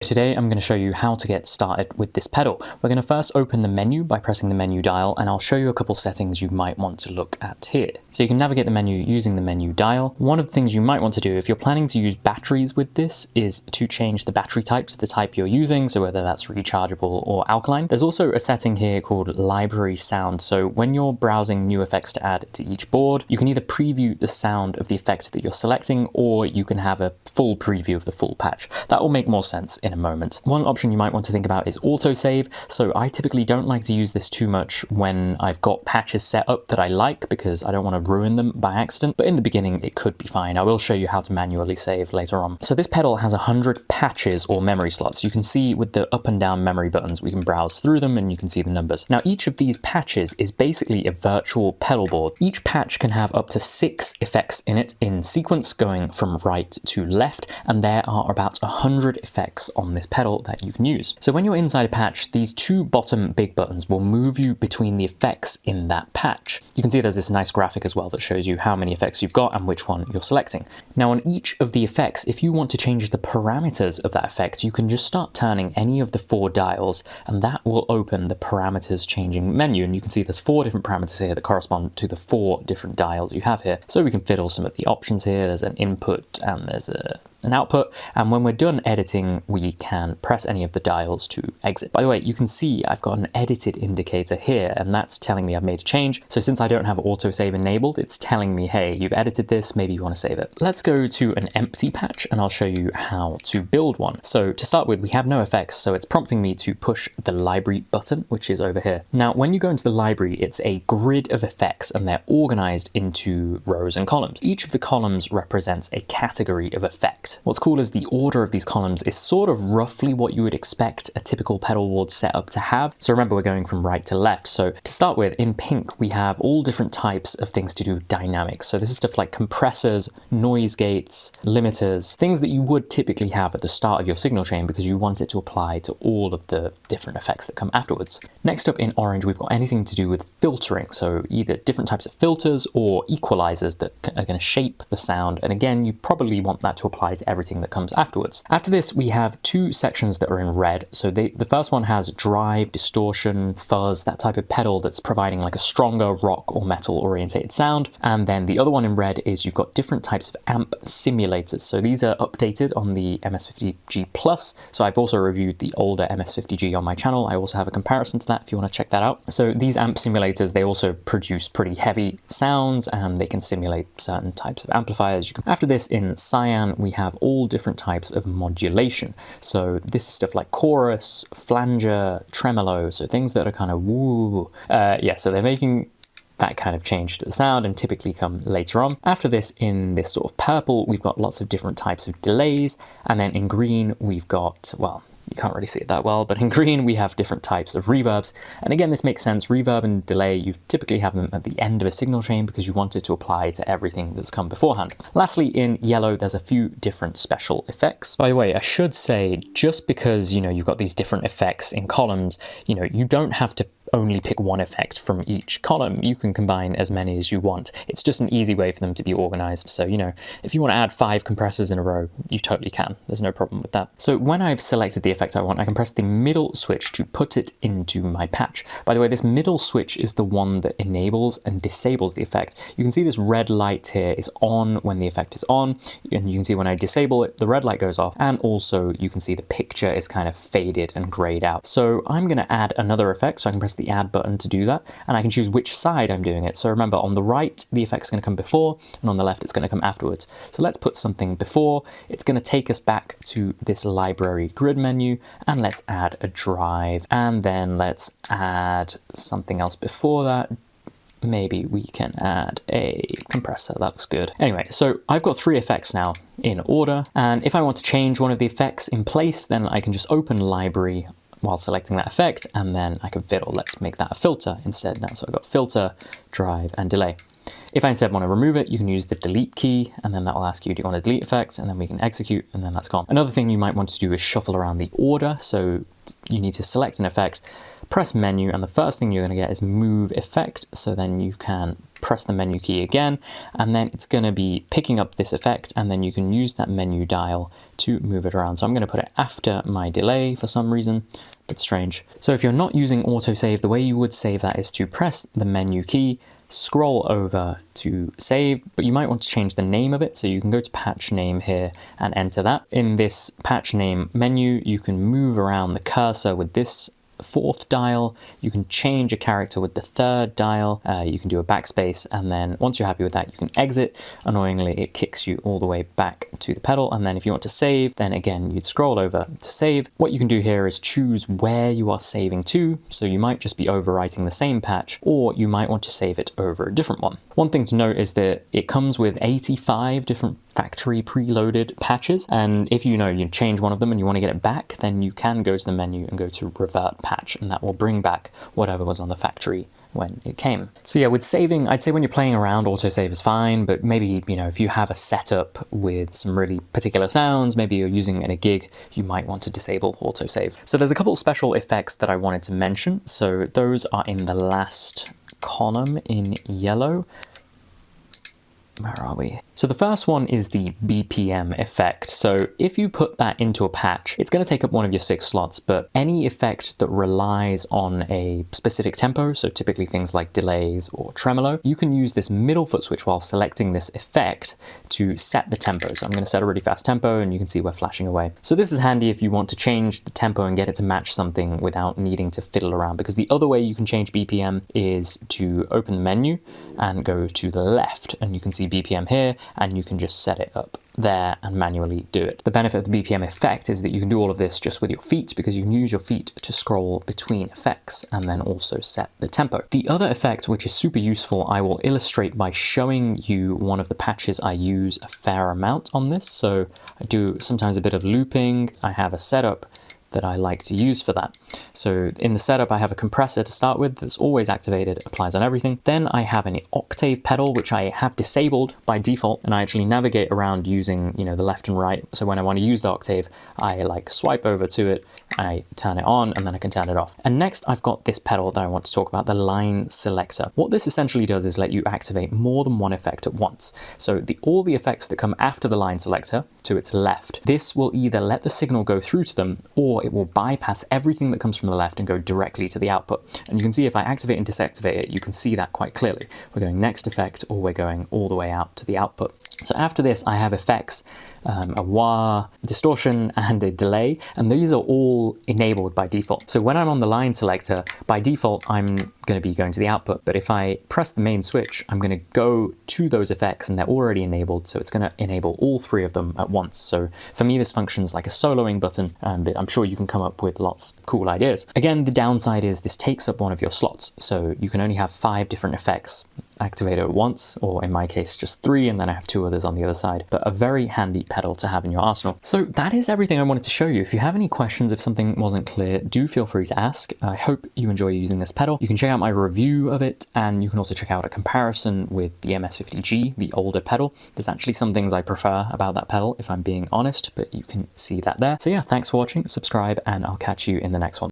Today I'm going to show you how to get started with this pedal. We're going to first open the menu by pressing the menu dial, and I'll show you a couple settings you might want to look at here. So you can navigate the menu using the menu dial. One of the things you might want to do if you're planning to use batteries with this is to change the battery type to the type you're using, so whether that's rechargeable or alkaline. There's also a setting here called library sound. So when you're browsing new effects to add to each board, you can either preview the sound of the effect that you're selecting, or you can have a full preview of the full patch. That will make more sense in a moment. One option you might want to think about is autosave. So I typically don't like to use this too much when I've got patches set up that I like, because I don't want to ruin them by accident, but in the beginning it could be fine. I will show you how to manually save later on. So this pedal has 100 patches or memory slots. You can see with the up and down memory buttons, we can browse through them and you can see the numbers. Now each of these patches is basically a virtual pedal board. Each patch can have up to 6 effects in it in sequence going from right to left, and there are about 100 effects on this pedal that you can use. So when you're inside a patch, these two bottom big buttons will move you between the effects in that patch. You can see there's this nice graphic as well that shows you how many effects you've got and which one you're selecting. Now on each of the effects, if you want to change the parameters of that effect, you can just start turning any of the 4 dials and that will open the parameters changing menu. And you can see there's 4 different parameters here that correspond to the 4 different dials you have here. So we can fiddle some of the options here. There's an input and there's an output, and when we're done editing we can press any of the dials to exit. By the way, you can see I've got an edited indicator here, and that's telling me I've made a change. So since I don't have autosave enabled, it's telling me, hey, you've edited this, maybe you want to save it. Let's go to an empty patch and I'll show you how to build one. So to start with, we have no effects, so it's prompting me to push the library button, which is over here. Now when you go into the library, it's a grid of effects and they're organized into rows and columns. Each of the columns represents a category of effect. What's cool is the order of these columns is sort of roughly what you would expect a typical pedal board setup to have. So remember, we're going from right to left. So to start with, in pink, we have all different types of things to do with dynamics. So this is stuff like compressors, noise gates, limiters, things that you would typically have at the start of your signal chain because you want it to apply to all of the different effects that come afterwards. Next up in orange, we've got anything to do with filtering. So either different types of filters or equalizers that are going to shape the sound. And again, you probably want that to apply to everything that comes afterwards. After this, we have 2 sections that are in red. So the first one has drive, distortion, fuzz, that type of pedal that's providing like a stronger rock or metal orientated sound. And then the other one in red is you've got different types of amp simulators. So these are updated on the MS50G Plus. So I've also reviewed the older MS50G on my channel. I also have a comparison to that if you want to check that out. So these amp simulators, they also produce pretty heavy sounds and they can simulate certain types of amplifiers. After this, in cyan, we have all different types of modulation. So this is stuff like chorus, flanger, tremolo, so things that are kind of woo. Yeah, so they're making that kind of change to the sound and typically come later on. After this, in this sort of purple, we've got lots of different types of delays. And then in green, we've got, well, you can't really see it that well, but in green we have different types of reverbs. And again, this makes sense. Reverb and delay, you typically have them at the end of a signal chain because you want it to apply to everything that's come beforehand. Lastly, in yellow, there's a few different special effects. By the way, I should say, just because, you know, you've got these different effects in columns, you know, you don't have to only pick one effect from each column. You can combine as many as you want. It's just an easy way for them to be organized. So, you know, if you want to add 5 compressors in a row, you totally can. There's no problem with that. So when I've selected the effect I want, I can press the middle switch to put it into my patch. By the way, this middle switch is the one that enables and disables the effect. You can see this red light here is on when the effect is on, and you can see when I disable it, the red light goes off, and also you can see the picture is kind of faded and grayed out. So I'm going to add another effect, so I can press the add button to do that, and I can choose which side I'm doing it. So remember, on the right the effect's going to come before, and on the left it's going to come afterwards. So let's put something before. It's going to take us back to this library grid menu, and let's add a drive, and then let's add something else before that. Maybe we can add a compressor. That looks good. Anyway, so I've got 3 effects now in order, and if I want to change one of the effects in place, then I can just open library while selecting that effect, and then I can fiddle. Let's make that a filter instead now. So I've got filter, drive, and delay. If I instead want to remove it, you can use the delete key, and then that will ask you, do you want to delete effects? And then we can execute, and then that's gone. Another thing you might want to do is shuffle around the order. So you need to select an effect, press menu, and the first thing you're going to get is move effect. So then you can press the menu key again, and then it's going to be picking up this effect, and then you can use that menu dial to move it around. So I'm going to put it after my delay for some reason. That's strange. So if you're not using autosave, the way you would save that is to press the menu key, scroll over to save, but you might want to change the name of it. So you can go to patch name here and enter that. In this patch name menu, you can move around the cursor with this fourth dial. You can change a character with the third dial. You can do a backspace, and then once you're happy with that, you can exit. Annoyingly, it kicks you all the way back to the pedal. And then if you want to save, then again, you'd scroll over to save. What you can do here is choose where you are saving to. So you might just be overwriting the same patch, or you might want to save it over a different one. One thing to note is that it comes with 85 different factory preloaded patches, and if you change one of them and you want to get it back, then you can go to the menu and go to revert patch, and that will bring back whatever was on the factory when it came. So yeah, with saving, I'd say when you're playing around, autosave is fine, but maybe, if you have a setup with some really particular sounds, maybe you're using in a gig, you might want to disable autosave. So there's a couple of special effects that I wanted to mention. So those are in the last column in yellow. Where are we? So the first one is the BPM effect. So if you put that into a patch, it's going to take up one of your 6 slots, but any effect that relies on a specific tempo, so typically things like delays or tremolo, you can use this middle foot switch while selecting this effect to set the tempo. So I'm going to set a really fast tempo, and you can see we're flashing away. So this is handy if you want to change the tempo and get it to match something without needing to fiddle around, because the other way you can change BPM is to open the menu and go to the left, and you can see BPM here, and you can just set it up there and manually do it. The benefit of the BPM effect is that you can do all of this just with your feet, because you can use your feet to scroll between effects and then also set the tempo. The other effect, which is super useful, I will illustrate by showing you one of the patches I use a fair amount on this. So I do sometimes a bit of looping. I have a setup that I like to use for that. So in the setup, I have a compressor to start with that's always activated, applies on everything. Then I have an octave pedal, which I have disabled by default, and I actually navigate around using, the left and right. So when I want to use the octave, I swipe over to it, I turn it on, and then I can turn it off. And next I've got this pedal that I want to talk about, the line selector. What this essentially does is let you activate more than one effect at once. So all the effects that come after the line selector to its left, this will either let the signal go through to them, or it will bypass everything that comes from the left and go directly to the output. And you can see if I activate and disactivate it, you can see that quite clearly. We're going next effect, or we're going all the way out to the output. So after this, I have effects, a wah, distortion, and a delay, and these are all enabled by default. So when I'm on the line selector, by default, I'm going to be going to the output. But if I press the main switch, I'm going to go to those effects, and they're already enabled. So it's going to enable all 3 of them at once. So for me, this functions like a soloing button, but I'm sure you can come up with lots of cool ideas. Again, the downside is this takes up one of your slots. So you can only have 5 different effects activated at once, or in my case, just 3, and then I have 2 others on the other side. But a very handy pedal to have in your arsenal. So that is everything I wanted to show you. If you have any questions, if something wasn't clear, do feel free to ask. I hope you enjoy using this pedal. You can check out my review of it, and you can also check out a comparison with the MS50G, the older pedal. There's actually some things I prefer about that pedal, if I'm being honest, but you can see that there. So yeah, thanks for watching, subscribe, and I'll catch you in the next one.